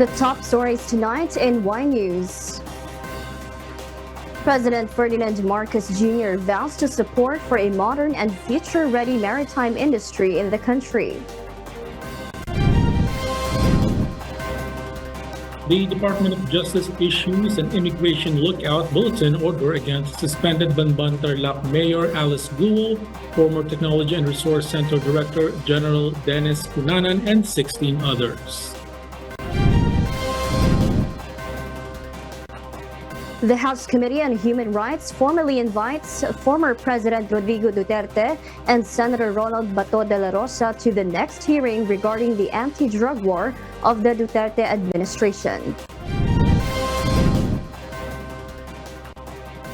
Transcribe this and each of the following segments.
The top stories tonight in Y News. President Ferdinand Marcos Jr. vows to support for a modern and future-ready maritime industry in the country. The Department of Justice issues an immigration lookout bulletin order against suspended Bamban Tarlac Mayor Alice Guo, former Technology and Resource Center Director General Dennis Cunanan, and 16 others. The House Committee on Human Rights formally invites former President Rodrigo Duterte and Senator Senatore Dela Rosa to the next hearing regarding the anti-drug war of the Duterte administration.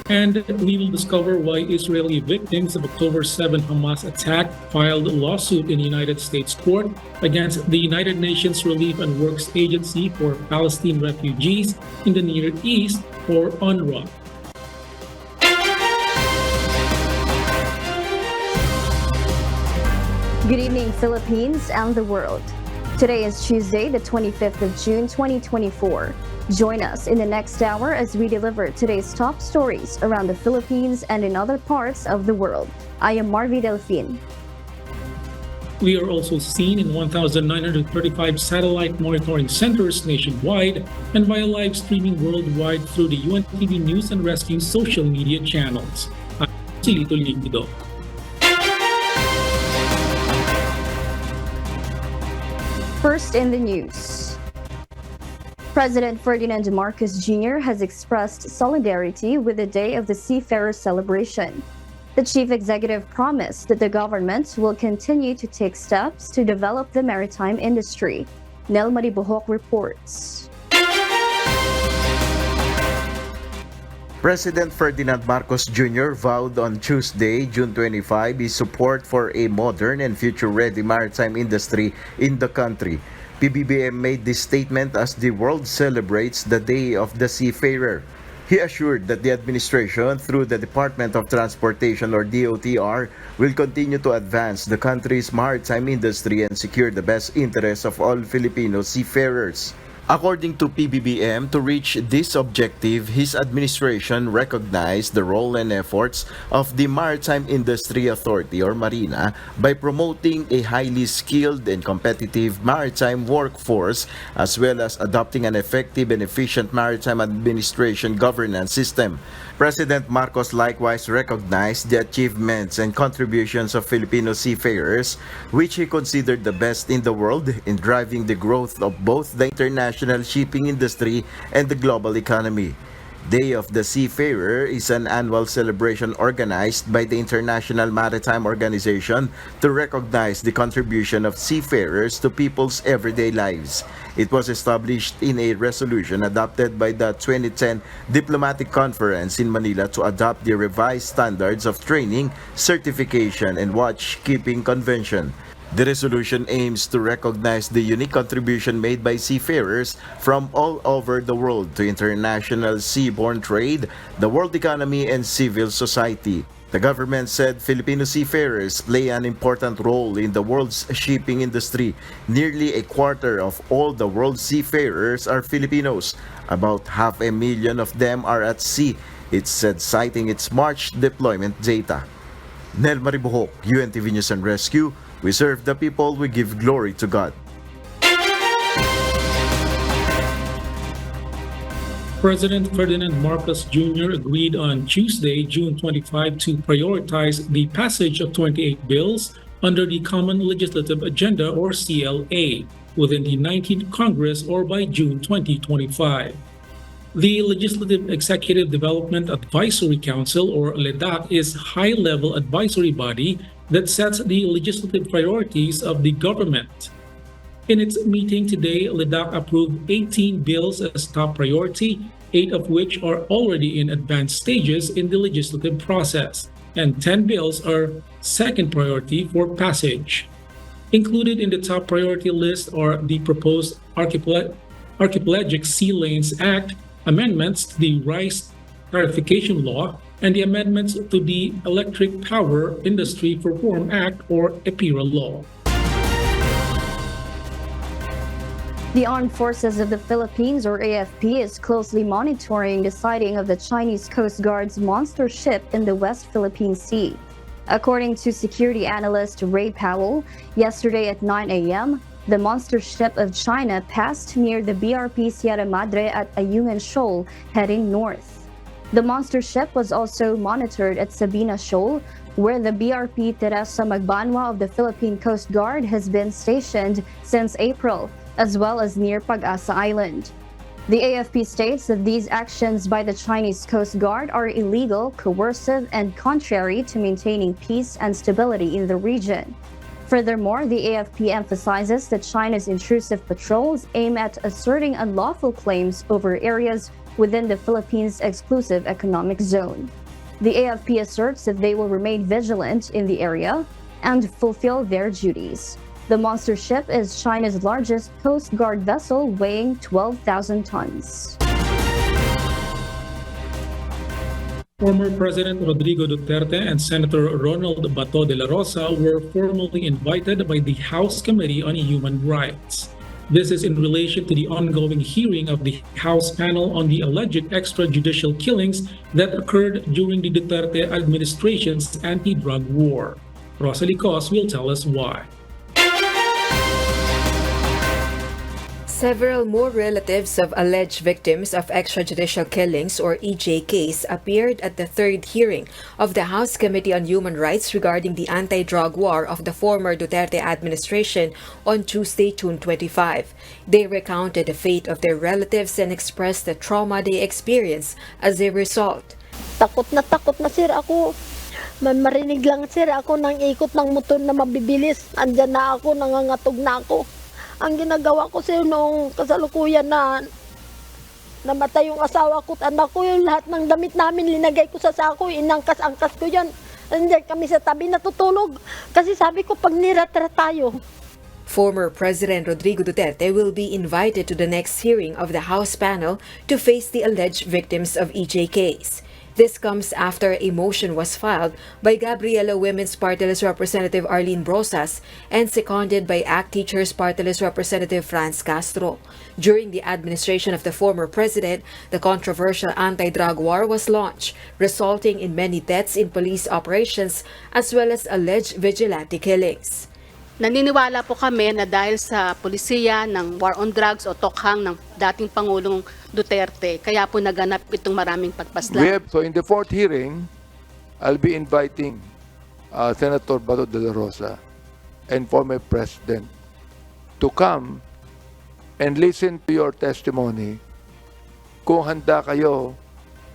And we will discover why Israeli victims of October 7 Hamas attack filed a lawsuit in the United States court against the United Nations Relief and Works Agency for Palestine Refugees in the Near East, or UNRWA. Good evening, Philippines and the world. Today is Tuesday, the 25th of June, 2024. Join us in the next hour as we deliver today's top stories around the Philippines and in other parts of the world. I am Marvi Delfin. We are also seen in 1,935 satellite monitoring centers nationwide and via live streaming worldwide through the UNTV News and Rescue social media channels. I'm Silito Liquido. First in the news. President Ferdinand Marcos Jr. has expressed solidarity with the Day of the Seafarer celebration. The chief executive promised that the government will continue to take steps to develop the maritime industry. Nel Maribuhok reports. President Ferdinand Marcos Jr. vowed on Tuesday, June 25, his support for a modern and future-ready maritime industry in the country. PBBM made this statement as the world celebrates the Day of the Seafarer. He assured that the administration, through the Department of Transportation or DOTR, will continue to advance the country's maritime industry and secure the best interests of all Filipino seafarers. According to PBBM, to reach this objective, his administration recognized the role and efforts of the Maritime Industry Authority or Marina by promoting a highly skilled and competitive maritime workforce as well as adopting an effective and efficient maritime administration governance system. President Marcos likewise recognized the achievements and contributions of Filipino seafarers, which he considered the best in the world in driving the growth of both the international shipping industry and the global economy. Day of the Seafarer is an annual celebration organized by the International Maritime Organization to recognize the contribution of seafarers to people's everyday lives. It was established in a resolution adopted by the 2010 Diplomatic Conference in Manila to adopt the revised standards of training, certification, and watch-keeping convention. The resolution aims to recognize the unique contribution made by seafarers from all over the world to international seaborne trade, the world economy, and civil society. The government said Filipino seafarers play an important role in the world's shipping industry. Nearly a quarter of all the world's seafarers are Filipinos. About 500,000 of them are at sea, it said, citing its March deployment data. Nel Maribuhok, UNTV News and Rescue. We serve the people, we give glory to God. President Ferdinand Marcos Jr. agreed on Tuesday, June 25, to prioritize the passage of 28 bills under the Common Legislative Agenda or CLA within the 19th Congress or by June 2025. The Legislative Executive Development Advisory Council or LEDAC is a high-level advisory body that sets the legislative priorities of the government. In its meeting today, LEDAC approved 18 bills as top priority, 8 of which are already in advanced stages in the legislative process, and 10 bills are second priority for passage. Included in the top priority list are the proposed Archipelagic Sea Lanes Act, amendments to the Rice Tarification Law, and the amendments to the Electric Power Industry Reform Act or EPIRA Law. The Armed Forces of the Philippines, or AFP, is closely monitoring the sighting of the Chinese Coast Guard's monster ship in the West Philippine Sea. According to security analyst Ray Powell, yesterday at 9 a.m., the monster ship of China passed near the BRP Sierra Madre at Ayungin Shoal, heading north. The monster ship was also monitored at Sabina Shoal, where the BRP Teresa Magbanwa of the Philippine Coast Guard has been stationed since April, as well as near Pag-asa Island. The AFP states that these actions by the Chinese Coast Guard are illegal, coercive, and contrary to maintaining peace and stability in the region. Furthermore, the AFP emphasizes that China's intrusive patrols aim at asserting unlawful claims over areas within the Philippines' exclusive economic zone. The AFP asserts that they will remain vigilant in the area and fulfill their duties. The monster ship is China's largest Coast Guard vessel, weighing 12,000 tons. Former President Rodrigo Duterte and Senator Ronald Bato de la Rosa were formally invited by the House Committee on Human Rights. This is in relation to the ongoing hearing of the House panel on the alleged extrajudicial killings that occurred during the Duterte administration's anti-drug war. Rosalie Cos will tell us why. Several more relatives of alleged victims of extrajudicial killings or EJKs appeared at the third hearing of the House Committee on Human Rights regarding the anti-drug war of the former Duterte administration on Tuesday, June 25. They recounted the fate of their relatives and expressed the trauma they experienced as a result. Takot na sir ako. Marinig lang sir ako ng ikot ng motor na mabibilis. Andyan na ako, nangangatog na ako. Ang ginagawa ko sir noong kasalukuyan na namatay yung asawa ko at anak ko, yung lahat ng damit namin linagay ko sa sako, inangkas-angkas ko yan. Andiyan kami sa tabi natutulog. Kasi sabi ko pag niratra tayo. Former President Rodrigo Duterte will be invited to the next hearing of the House panel to face the alleged victims of EJKs. This comes after a motion was filed by Gabriela Women's Party List Representative Arlene Brosas and seconded by ACT Teachers Party List Representative Franz Castro. During the administration of the former president, the controversial anti-drug war was launched, resulting in many deaths in police operations as well as alleged vigilante killings. Naniniwala po kami na dahil sa polisiya ng war on drugs o tokhang ng dating Pangulong Duterte, kaya po naganap itong maraming pagpaslang. So in the fourth hearing, I'll be inviting Senator Bato de la Rosa and former President to come and listen to your testimony kung handa kayo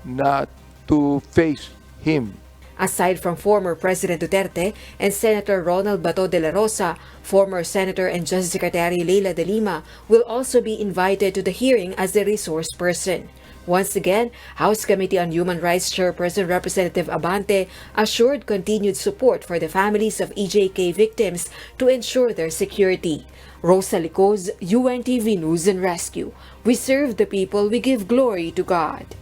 na to face him. Aside from former President Duterte and Senator Ronald Bato de la Rosa, former Senator and Justice Secretary Leila de Lima will also be invited to the hearing as the resource person. Once again, House Committee on Human Rights Chairperson Representative Abante assured continued support for the families of EJK victims to ensure their security. Rosalie Cos, UNTV News and Rescue. We serve the people, we give glory to God.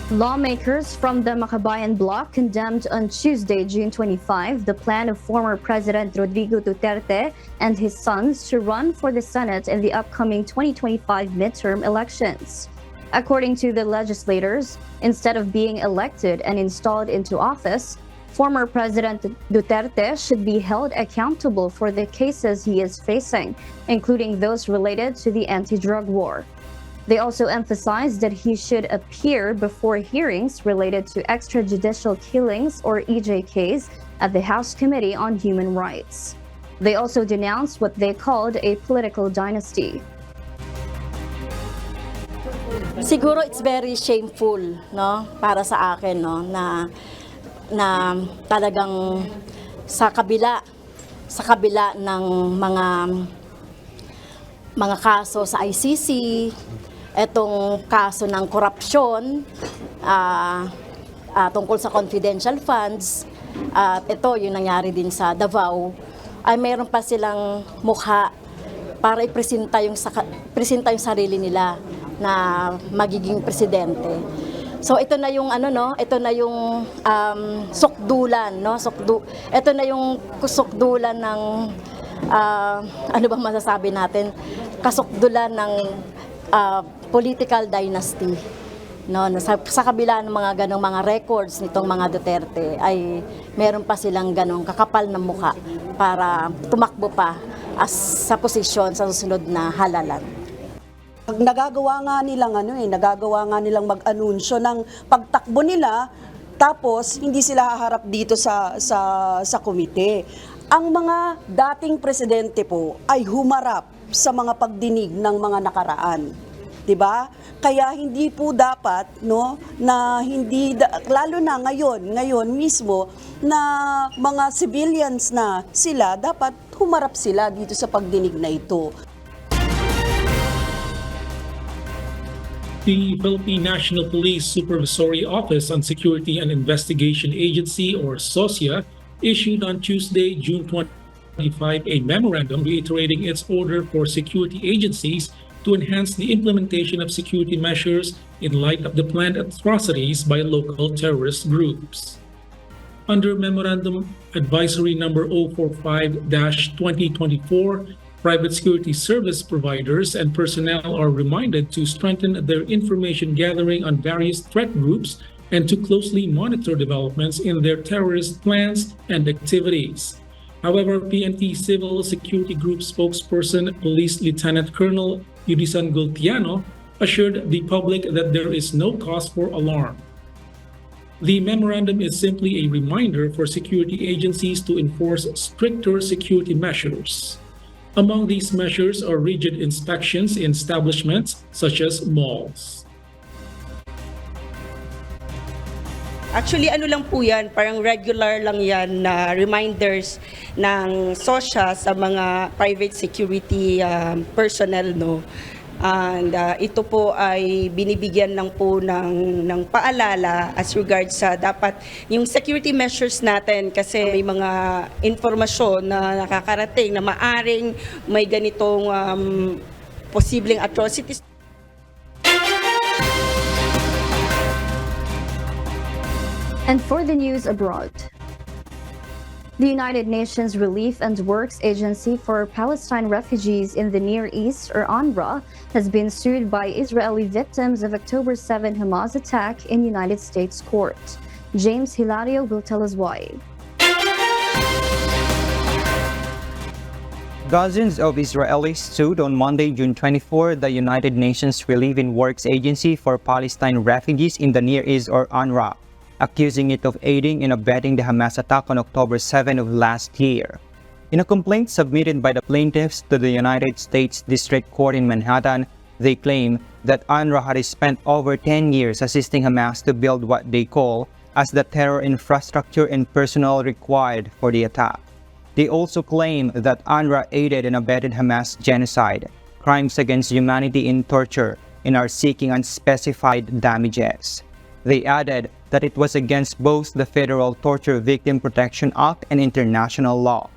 Lawmakers from the Makabayan bloc condemned on Tuesday, June 25, the plan of former President Rodrigo Duterte and his sons to run for the Senate in the upcoming 2025 midterm elections. According to the legislators, instead of being elected and installed into office, former President Duterte should be held accountable for the cases he is facing, including those related to the anti-drug war. They also emphasized that he should appear before hearings related to extrajudicial killings or EJKs at the House Committee on Human Rights. They also denounced what they called a political dynasty. Siguro it's very shameful, no, para sa akin, no, na talagang sa kabila ng mga kaso sa ICC, etong kaso ng korupsyon tungkol sa confidential funds, at ito yung nangyari din sa Davao, ay mayroon pa silang mukha para ipresenta yung sarili nila na magiging presidente. So ito na yung ito na yung sukdulan, no? Ito na yung sukdulan ng ano bang masasabi natin? Kasukdulan ng political dynasty. No, sa kabila ng mga ganong mga records nitong mga Duterte ay meron pa silang ganong kakapal na mukha para tumakbo pa sa posisyon sa susunod na halalan. Nagagawa nga nilang mag-anunsyo ng pagtakbo nila, tapos hindi sila haharap dito sa komite. Ang mga dating presidente po ay humarap sa mga pagdinig ng mga nakaraan. 'Di ba? Kaya hindi po dapat na lalo na ngayon mismo na mga civilians na sila, dapat humarap sila dito sa pagdinig na ito. The Philippine National Police Supervisory Office on Security and Investigation Agency, or SOSIA, issued on Tuesday, June 25, a memorandum reiterating its order for security agencies to enhance the implementation of security measures in light of the planned atrocities by local terrorist groups. Under Memorandum Advisory Number 045-2024, private security service providers and personnel are reminded to strengthen their information gathering on various threat groups and to closely monitor developments in their terrorist plans and activities. However, PNP Civil Security Group spokesperson Police Lieutenant Colonel Yudisan Gultiano assured the public that there is no cause for alarm. The memorandum is simply a reminder for security agencies to enforce stricter security measures. Among these measures are rigid inspections in establishments such as malls. Actually, ano lang po yan, parang regular lang yan na reminders ng SOSIA sa mga private security personnel, no? And ito po ay binibigyan lang po ng paalala as regards sa dapat yung security measures natin, kasi may mga informasyon na nakakarating na maaring may ganitong posibleng atrocities. And for the news abroad, the United Nations Relief and Works Agency for Palestine Refugees in the Near East, or UNRWA, has been sued by Israeli victims of October 7 Hamas attack in United States court. James Hilario will tell us why. Dozens of Israelis sued on Monday, June 24, the United Nations Relief and Works Agency for Palestine Refugees in the Near East, or UNRWA, accusing it of aiding and abetting the Hamas attack on October 7 of last year. In a complaint submitted by the plaintiffs to the United States District Court in Manhattan, they claim that UNRWA had spent over 10 years assisting Hamas to build what they call as the terror infrastructure and personnel required for the attack. They also claim that UNRWA aided and abetted Hamas genocide, crimes against humanity and torture, and are seeking unspecified damages. They added that it was against both the Federal Torture Victim Protection Act and international law.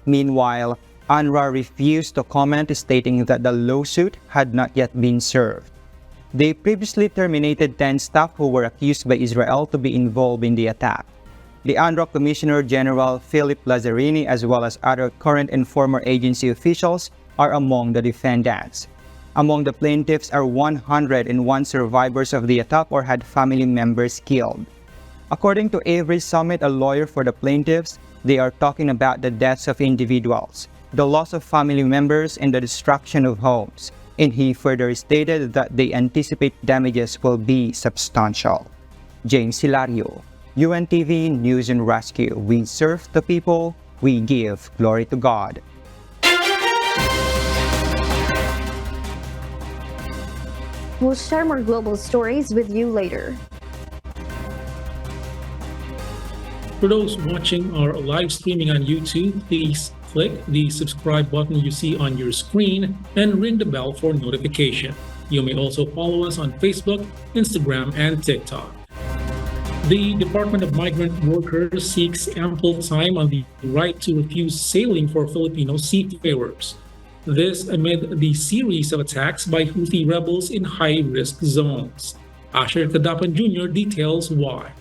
Meanwhile, UNRWA refused to comment, stating that the lawsuit had not yet been served. They previously terminated 10 staff who were accused by Israel to be involved in the attack. The UNRWA Commissioner General Philip Lazzarini, as well as other current and former agency officials, are among the defendants. Among the plaintiffs are 101 survivors of the attack or had family members killed. According to Avery Summit, a lawyer for the plaintiffs, they are talking about the deaths of individuals, the loss of family members, and the destruction of homes. And he further stated that they anticipate damages will be substantial. James Hilario, UNTV News and Rescue. We serve the people, we give glory to God. We'll share more global stories with you later. For those watching our live streaming on YouTube, please click the subscribe button you see on your screen and ring the bell for notification. You may also follow us on Facebook, Instagram, and TikTok. The Department of Migrant Workers seeks ample time on the right to refuse sailing for Filipino seafarers. This amid the series of attacks by Houthi rebels in high-risk zones. Asher Cadapan Jr. details why.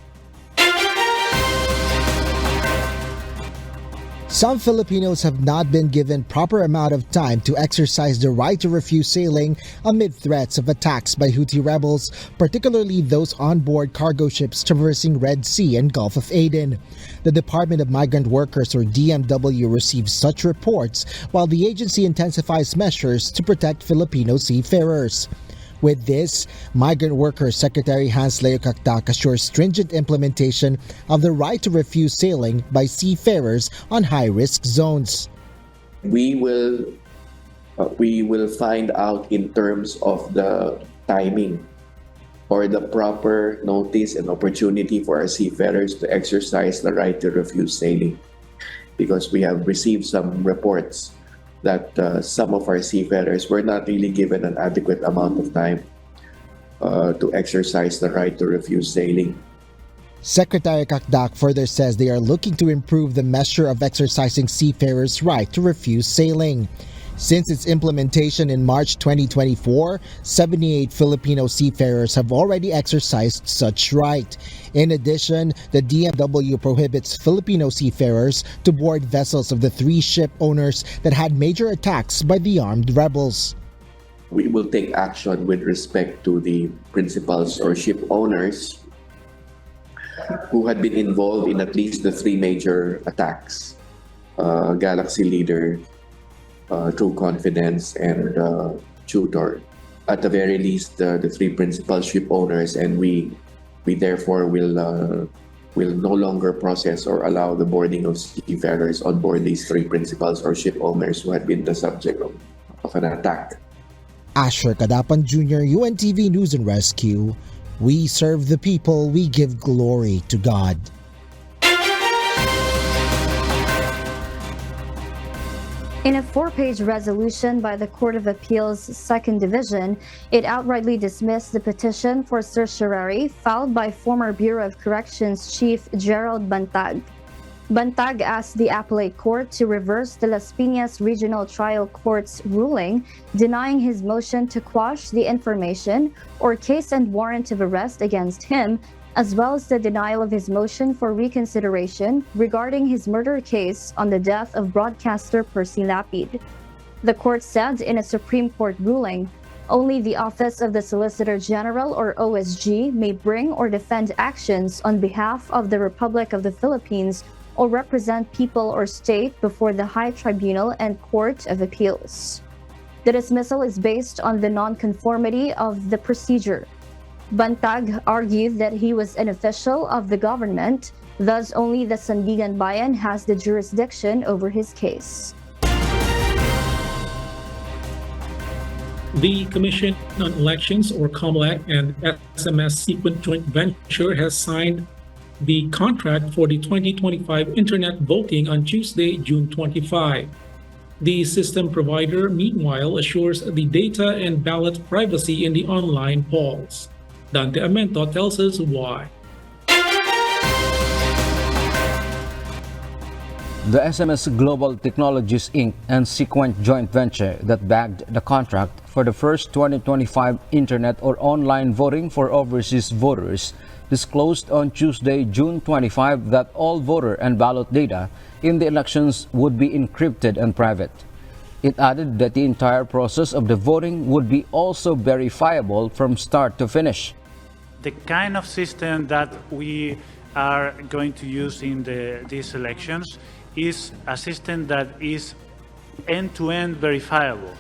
Some Filipinos have not been given proper amount of time to exercise the right to refuse sailing amid threats of attacks by Houthi rebels, particularly those on board cargo ships traversing Red Sea and Gulf of Aden. The Department of Migrant Workers, or DMW, receives such reports while the agency intensifies measures to protect Filipino seafarers. With this, Migrant Workers Secretary Hans Leo Cactac assures stringent implementation of the right to refuse sailing by seafarers on high-risk zones. We will find out in terms of the timing or the proper notice and opportunity for our seafarers to exercise the right to refuse sailing, because we have received some reports that some of our seafarers were not really given an adequate amount of time to exercise the right to refuse sailing. Secretary Cactac further says they are looking to improve the measure of exercising seafarers' right to refuse sailing. Since its implementation in March 2024, 78 Filipino seafarers have already exercised such right. In addition, the DMW prohibits Filipino seafarers to board vessels of the 3 ship owners that had major attacks by the armed rebels. We will take action with respect to the principals or ship owners who had been involved in at least the 3 major attacks: Galaxy Leader, True Confidence, and Tutor. At the very least, the 3 principal ship owners, and we therefore will no longer process or allow the boarding of seafarers on board these 3 principals or ship owners who had been the subject of an attack. Asher Cadapan Jr., UNTV News and Rescue. We serve the people, we give glory to God. In a 4-page resolution by the Court of Appeals 2nd Division, it outrightly dismissed the petition for certiorari filed by former Bureau of Corrections Chief Gerald Bantag. Bantag asked the appellate court to reverse the Las Piñas Regional Trial Court's ruling denying his motion to quash the information or case and warrant of arrest against him, as well as the denial of his motion for reconsideration regarding his murder case on the death of broadcaster Percy Lapid. The court said in a Supreme Court ruling, only the Office of the Solicitor General, or OSG, may bring or defend actions on behalf of the Republic of the Philippines or represent people or state before the High Tribunal and Court of Appeals. The dismissal is based on the nonconformity of the procedure. Bantag argued that he was an official of the government, thus only the Sandigan Bayan has the jurisdiction over his case. The Commission on Elections, or COMELEC, and SMS Sequent Joint Venture has signed the contract for the 2025 Internet voting on Tuesday, June 25. The system provider, meanwhile, assures the data and ballot privacy in the online polls. Dante Amento tells us why. The SMS Global Technologies Inc. and Sequent joint venture that bagged the contract for the first 2025 Internet or online voting for overseas voters disclosed on Tuesday, June 25, that all voter and ballot data in the elections would be encrypted and private. It added that the entire process of the voting would be also verifiable from start to finish. The kind of system that we are going to use in these elections is a system that is end-to-end verifiable,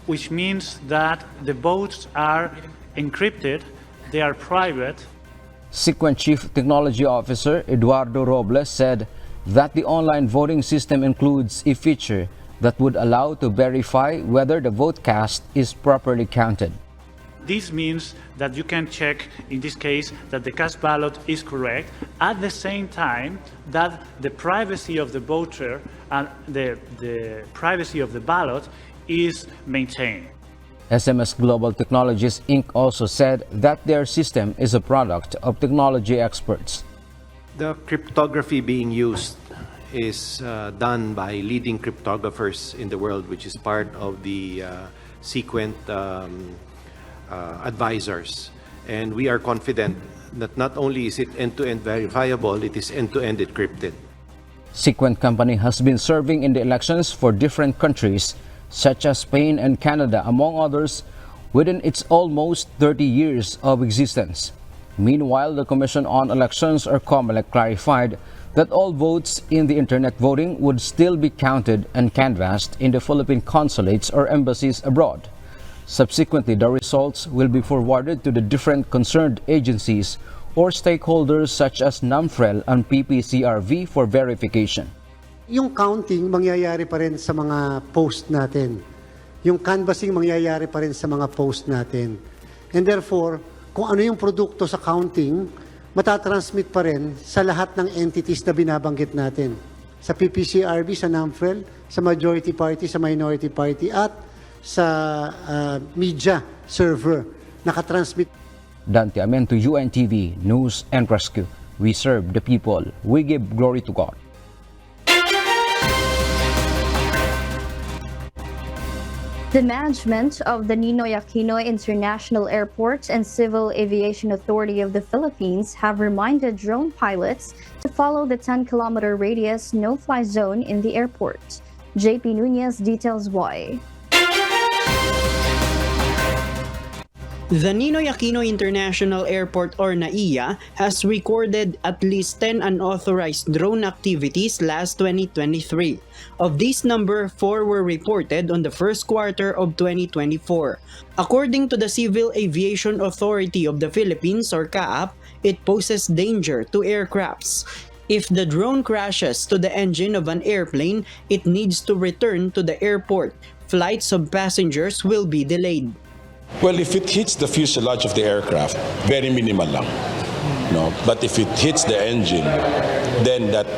which means that the votes are encrypted, they are private. Sequent Chief Technology Officer Eduardo Robles said that the online voting system includes a feature that would allow to verify whether the vote cast is properly counted. This means that you can check, in this case, that the cast ballot is correct, at the same time that the privacy of the voter and the privacy of the ballot is maintained. SMS Global Technologies Inc. also said that their system is a product of technology experts. The cryptography being used is done by leading cryptographers in the world, which is part of the Sequent advisors. And we are confident that not only is it end-to-end verifiable, it is end-to-end encrypted. Sequent Company has been serving in the elections for different countries, such as Spain and Canada, among others, within its almost 30 years of existence. Meanwhile, the Commission on Elections or COMELEC clarified that all votes in the internet voting would still be counted and canvassed in the Philippine consulates or embassies abroad. Subsequently, the results will be forwarded to the different concerned agencies or stakeholders such as NAMFREL and PPCRV for verification. Yung counting mangyayari pa rin sa mga post natin. Yung canvassing mangyayari pa rin sa mga post natin. And therefore, kung ano yung produkto sa counting, matatransmit pa rin sa lahat ng entities na binabanggit natin. Sa PPCRV, sa NAMFREL, sa majority party, sa minority party, at sa media server. Nakatransmit. Dante Amento, UNTV, News and Rescue. We serve the people. We give glory to God. The management of the Ninoy Aquino International Airport and Civil Aviation Authority of the Philippines have reminded drone pilots to follow the 10-kilometer radius no-fly zone in the airport. JP Nunez details why. The Ninoy Aquino International Airport or NAIA has recorded at least 10 unauthorized drone activities last 2023. Of this number, 4 were reported on the first quarter of 2024. According to the Civil Aviation Authority of the Philippines or CAAP, it poses danger to aircrafts. If the drone crashes to the engine of an airplane, it needs to return to the airport. Flights of passengers will be delayed. Well, if it hits the fuselage of the aircraft, very minimal lang. No, but if it hits the engine, then that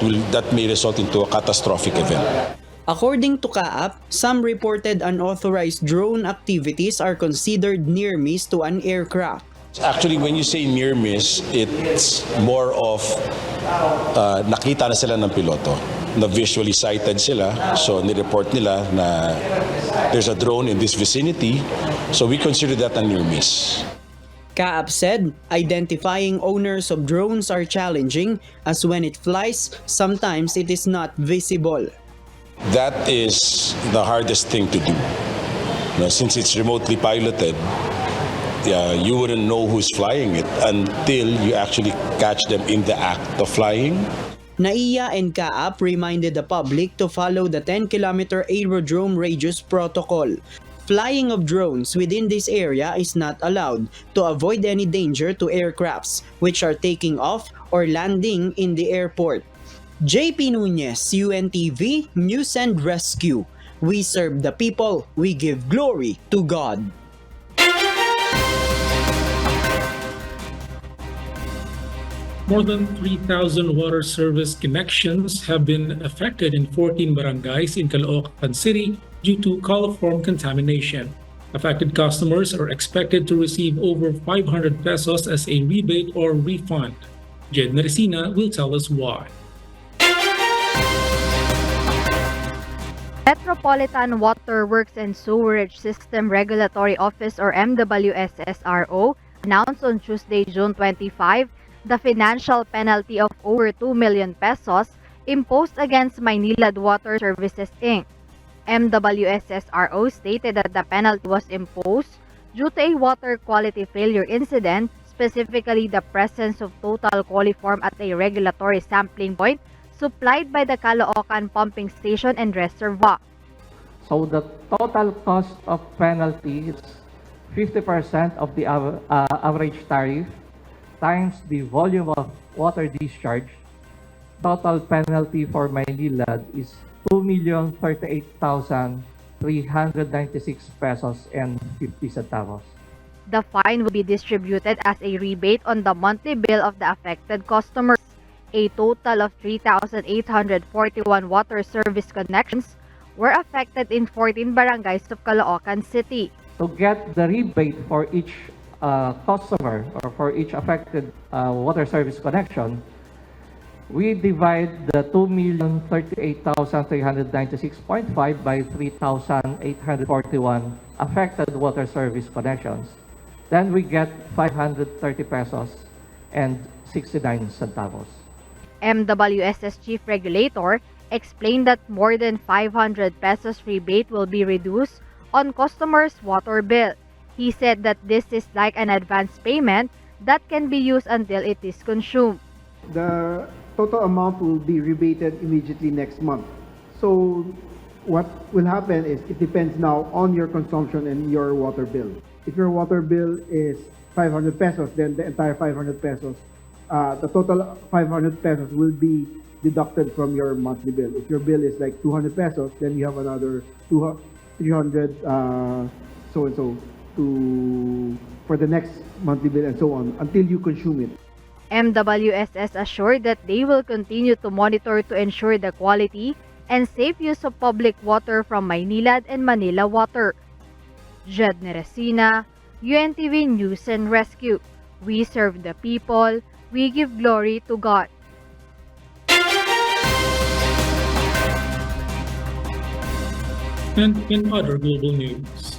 may result into a catastrophic event. According to CAAP, some reported unauthorized drone activities are considered near miss to an aircraft. Actually, when you say near miss, it's more of nakita na sila ng piloto, na visually sighted sila, so nireport nila na there's a drone in this vicinity, so we consider that a near miss. CAAP said, identifying owners of drones are challenging as when it flies, sometimes it is not visible. That is the hardest thing to do. Now, since it's remotely piloted, you wouldn't know who's flying it until you actually catch them in the act of flying. NAIA and CAAP reminded the public to follow the 10-kilometer aerodrome radius protocol. Flying of drones within this area is not allowed to avoid any danger to aircrafts which are taking off or landing in the airport. JP Nunez, UNTV, News and Rescue. We serve the people, we give glory to God. More than 3,000 water service connections have been affected in 14 barangays in Caloocan City due to coliform contamination. Affected customers are expected to receive over 500 pesos as a rebate or refund. Jed Naresina will tell us why. Metropolitan Water Works and Sewerage System Regulatory Office or MWSSRO announced on Tuesday, June 25, the financial penalty of over 2 million pesos imposed against Maynilad Water Services Inc. MWSSRO stated that the penalty was imposed due to a water quality failure incident, specifically the presence of total coliform at a regulatory sampling point supplied by the Caloocan Pumping Station and Reservoir. So the total cost of penalty is 50% of the average tariff times the volume of water discharge. Total penalty for Maynilad is 2,038,396 pesos and 50 centavos. The fine will be distributed as a rebate on the monthly bill of the affected customers. A total of 3,841 water service connections were affected in 14 barangays of Caloocan City. To get the rebate for each customer or for each affected water service connection, we divide the 2,038,396.5 by 3,841 affected water service connections. then we get 530 pesos and 69 centavos. MWSS Chief Regulator explained that more than 500 pesos rebate will be reduced on customers' water bill. He said that this is like an advance payment that can be used until it is consumed. The total amount will be rebated immediately next month. So what will happen is it depends now on your consumption and your water bill. If your water bill is 500 pesos, then the entire 500 pesos, the total 500 pesos will be deducted from your monthly bill. If your bill is like 200 pesos, then you have another 300 so-and-so for the next monthly bill and so on until you consume it. MWSS assured that they will continue to monitor to ensure the quality and safe use of public water from Maynilad and Manila Water. Jed Neresina, UNTV News and Rescue. We serve the people. We give glory to God. And in other global news,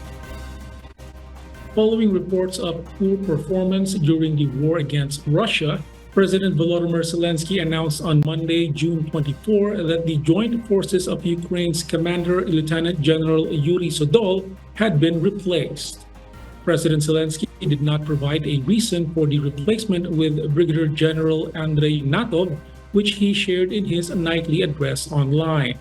following reports of poor performance during the war against Russia, President Volodymyr Zelensky announced on Monday, June 24, that the joint forces of Ukraine's commander, Lieutenant General Yuri Sodol, had been replaced. President Zelensky did not provide a reason for the replacement with Brigadier General Andrei Natov, which he shared in his nightly address online.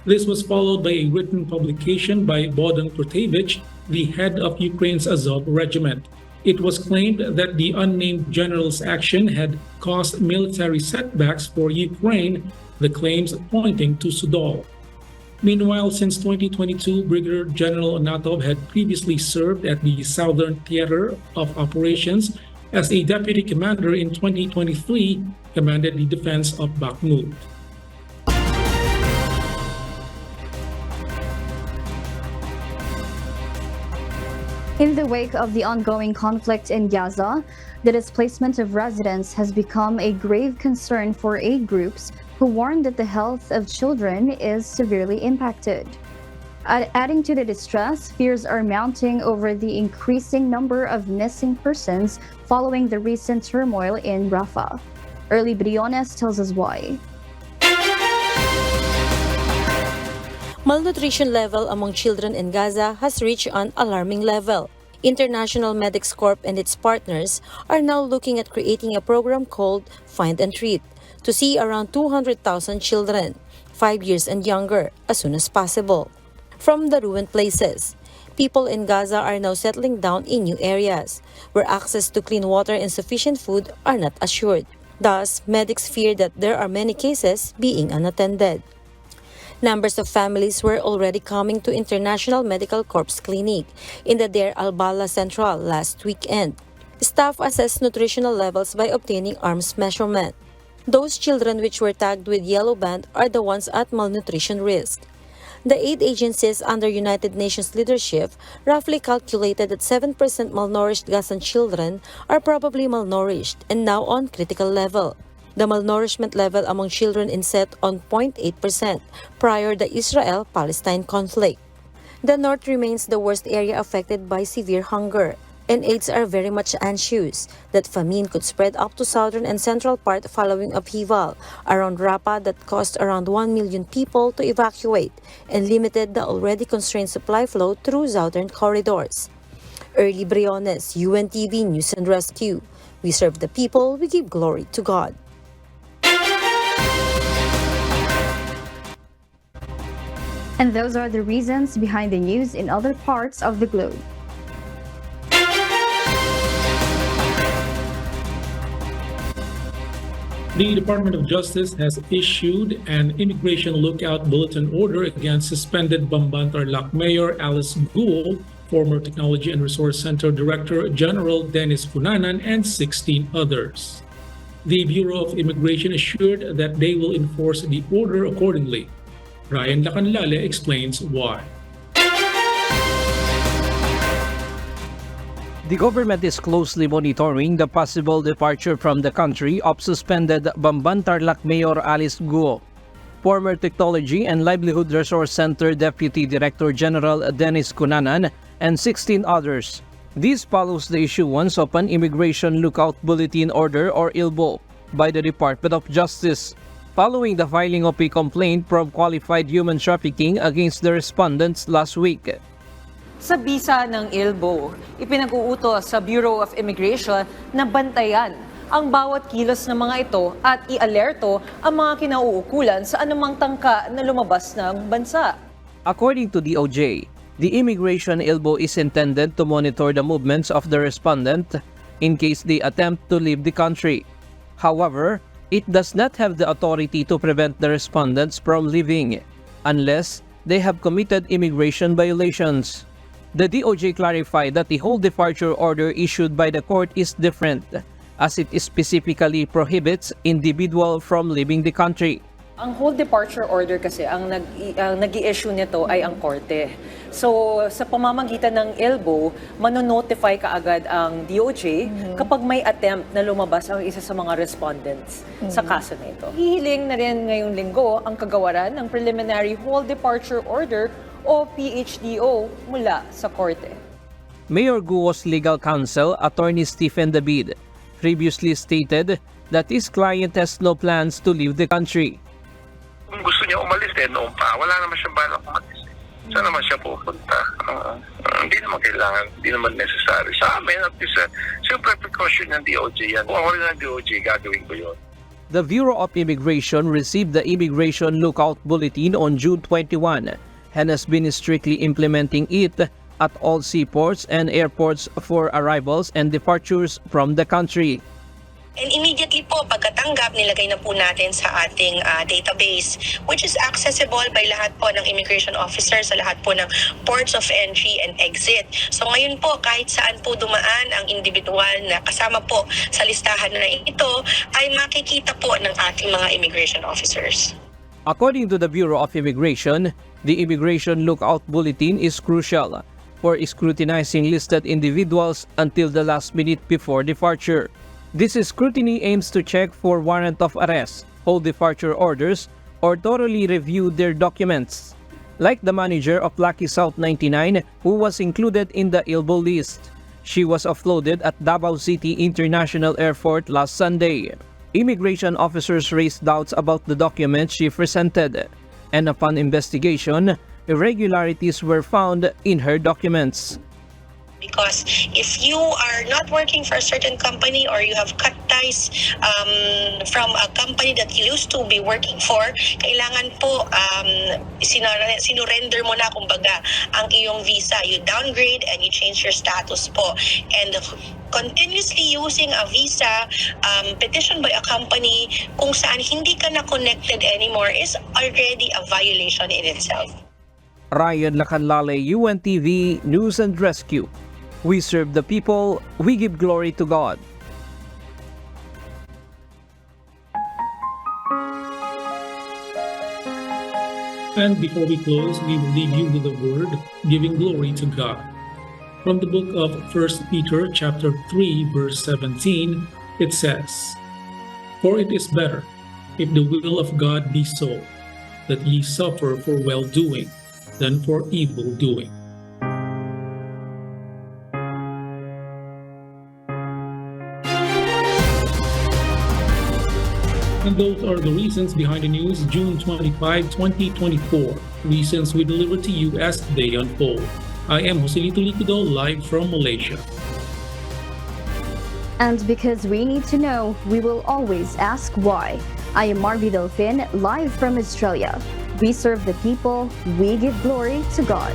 This was followed by a written publication by Bohdan Protevich, the head of Ukraine's Azov regiment. It was claimed that the unnamed general's action had caused military setbacks for Ukraine, the claims pointing to Sudol. Meanwhile, since 2022, Brigadier General Natov had previously served at the Southern Theater of Operations as a deputy commander. In 2023, commanded the defense of Bakhmut. In the wake of the ongoing conflict in Gaza, the displacement of residents has become a grave concern for aid groups who warn that the health of children is severely impacted. Adding to the distress, fears are mounting over the increasing number of missing persons following the recent turmoil in Rafah. Early Briones tells us why. Malnutrition level among children in Gaza has reached an alarming level. International Medics Corps and its partners are now looking at creating a program called Find and Treat to see around 200,000 children, 5 years and younger, as soon as possible. From the ruined places, people in Gaza are now settling down in new areas where access to clean water and sufficient food are not assured. Thus, medics fear that there are many cases being unattended. Numbers of families were already coming to International Medical Corps Clinic in the Deir al-Balah Central last weekend. Staff assessed nutritional levels by obtaining arms measurement. Those children which were tagged with yellow band are the ones at malnutrition risk. The aid agencies under United Nations leadership roughly calculated that 7% malnourished Gazan children are probably malnourished and now on critical level. The malnourishment level among children is set on 0.8% prior the Israel-Palestine conflict. The north remains the worst area affected by severe hunger, and aides are very much anxious that famine could spread up to southern and central part following upheaval around Rafah that caused around 1 million people to evacuate and limited the already constrained supply flow through southern corridors. Early Briones, UNTV News and Rescue. We serve the people, we give glory to God. And those are the reasons behind the news in other parts of the globe. The Department of Justice has issued an immigration lookout bulletin order against suspended Bamban Tarlac Mayor Alice Guo, former Technology and Resource Center Director General Dennis Cunanan, and 16 others. The Bureau of Immigration assured that they will enforce the order accordingly. Ryan Lacanlale explains why. The government is closely monitoring the possible departure from the country of suspended Bamban Tarlac Mayor Alice Guo, former Technology and Livelihood Resource Center Deputy Director General Dennis Cunanan, and 16 others. This follows the issuance of an Immigration Lookout Bulletin Order or ILBO by the Department of Justice, following the filing of a complaint from qualified human trafficking against the respondents last week. Sa bisa ng ILBO, ipinag-uutos sa Bureau of Immigration na bantayan ang bawat kilos ng mga ito at i-alerto ang mga kinauukulan sa anumang tangka na lumabas ng bansa. According to DOJ, the Immigration ILBO is intended to monitor the movements of the respondent in case they attempt to leave the country. However, it does not have the authority to prevent the respondents from leaving unless they have committed immigration violations. The DOJ clarified that the whole departure order issued by the court is different, as it specifically prohibits individual from leaving the country. Ang whole departure order kasi, ang nag-i-issue nito ay ang korte. So, sa pamamagitan ng ILBO, manonotify kaagad ang DOJ kapag may attempt na lumabas ang isa sa mga respondents sa kaso na ito. Hihiling na rin ngayong linggo ang kagawaran ng Preliminary Whole Departure Order o PHDO mula sa korte. Mayor Guo's legal counsel, Attorney Stephen David, previously stated that his client has no plans to leave the country. Kung gusto niya umalis noon pa, wala naman siyang balak umalis. Saan naman siya pupunta? Hindi naman kailangan, hindi naman necessary. Sa amin, at least, siyempre precaution ng DOJ yan. Kung ako rin ng DOJ, gagawin ko yun. The Bureau of Immigration received the Immigration Lookout Bulletin on June 21 and has been strictly implementing it at all seaports and airports for arrivals and departures from the country. And immediately po, pagkatanggap, nilagay na po natin sa ating database, which is accessible by lahat po ng immigration officers sa lahat po ng ports of entry and exit. So ngayon po, kahit saan po dumaan ang individual na kasama po sa listahan na ito, ay makikita po ng ating mga immigration officers. According to the Bureau of Immigration, the Immigration Lookout Bulletin is crucial for scrutinizing listed individuals until the last minute before departure. This scrutiny aims to check for warrant of arrest, hold departure orders, or thoroughly review their documents. Like the manager of Lucky South 99 who was included in the ILBO list. She was offloaded at Davao City International Airport last Sunday. Immigration officers raised doubts about the documents she presented, and upon investigation, irregularities were found in her documents. Because if you are not working for a certain company or you have cut ties from a company that you used to be working for, kailangan po sinurrender mo na kumbaga ang iyong visa. You downgrade and you change your status po. And continuously using a visa petitioned by a company kung saan hindi ka na connected anymore is already a violation in itself. Ryan Lacanlale, UNTV News and Rescue. We serve the people, we give glory to God. And before we close, we will leave you with a word, giving glory to God. From the book of 1 Peter chapter 3, verse 17, it says, "For it is better, if the will of God be so, that ye suffer for well-doing, than for evil-doing." And those are the reasons behind the news, June 25, 2024. Reasons we deliver to you as they unfold. I am Joselito Liquido, live from Malaysia. And because we need to know, we will always ask why. I am Marvy Delfin, live from Australia. We serve the people, we give glory to God.